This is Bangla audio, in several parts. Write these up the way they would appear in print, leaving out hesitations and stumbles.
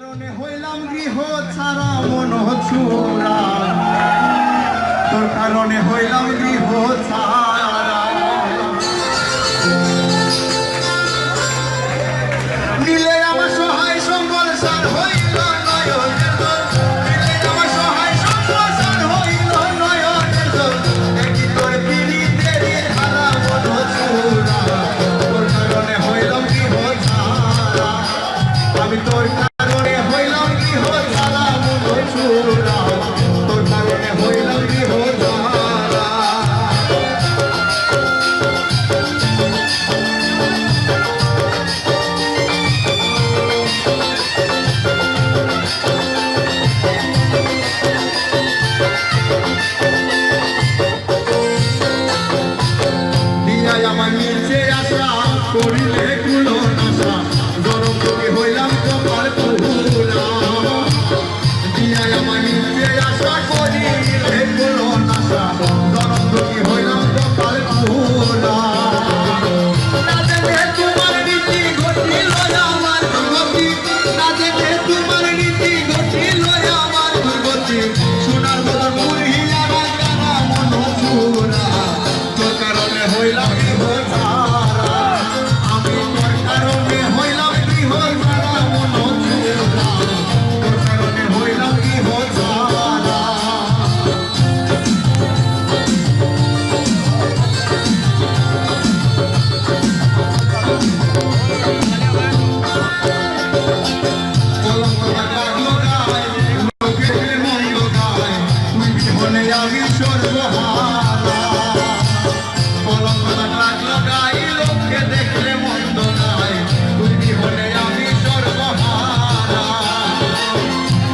কারণে হইলাম গৃহ ছাড়া মন চূড়া, তোর কারণে হইলাম গৃহ ছাড়া। নিলে আমার সহায় সম্বল সার হইল নয়ন, নিলে আমার সহায় সম্বল সার হইল নয়ন, দেখি তোর পিড়িতের হারা মন চূড়া, তোর কারণে হইলাম গৃহ ছাড়া। আমি তোর কারণে হইলাম গৃহ ছাড়া মন চূড়া, তোর কারণে হইলাম গৃহ ছাড়া। দিয়াই আমার নিচে আসা করিলে কুলো নাশা, গরম কবি হইলাম কপাল পুরা। দিয়াই আমার নিচে আসা করিলে কুলো নাশা, গরম কবি হইলাম কপাল পুরা। না দেখে তোমার নীতি ঘটিল আমার দুর্গতি, না দেখে তোমার নীতি ঘটিল আমার দুর্গতি, সোনার বদল মুড়িয়া রাখা মন চূড়া, তোর কারণে হইলাম গৃহ ছাড়া। আমি তোর কারণে হইলাম গৃহ ছাড়া মন চূড়া, তোর কারণে হইলাম গৃহ ছাড়া। কলঙ্ক লাগলো গায়ে, লোকে মন্দ গায়, তুই বিহনে আমি সর্বহারা। কলঙ্ক লাগলো গায়ে, লোকে দেখলে মন্দ গায়, তুই বিহনে আমি সর্বহারা।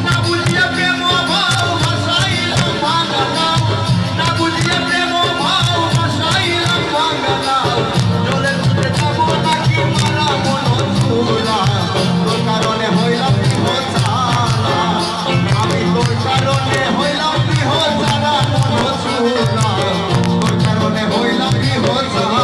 না বুঝিয়া প্রেম ভাও ভাসাইলাম ভাঙালাম, না বুঝিয়া প্রেম ভাও ভাসাইলাম ভাঙালাম, জলের মধ্যে যাবো নাকি মারা মন চূড়া, তোর কারণে হইলাম গৃহ ছাড়া। আমি তোর কারণে হইলাম গৃহ ছাড়া মন চূড়া, তোর কারণে হইলাম গৃহ ছাড়া।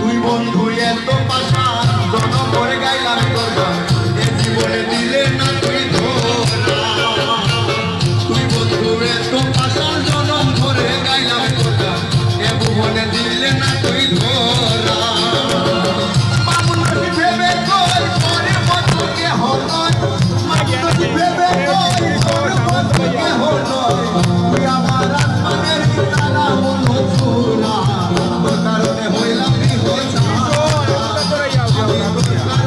তুই বন্ধু এত পাশা জনম করে গাইলাম তোর গান, এ জীবনে দিলে না তুই ধরা। তুই বন্ধু এত পাশা জনম ধরে গাইলাম তোর গান, এ ভুবনে দিলে না তুই ধরা। মামুন নদী ভেবে কই তোর মতো কেহ নয়, মামুন নদী ভেবে কই তোর মতো কেহ নয়, তুই আমার আসমানের তারা মন চূড়া, তোর কারণে হইলাম গৃহ ছাড়া। আমি তোর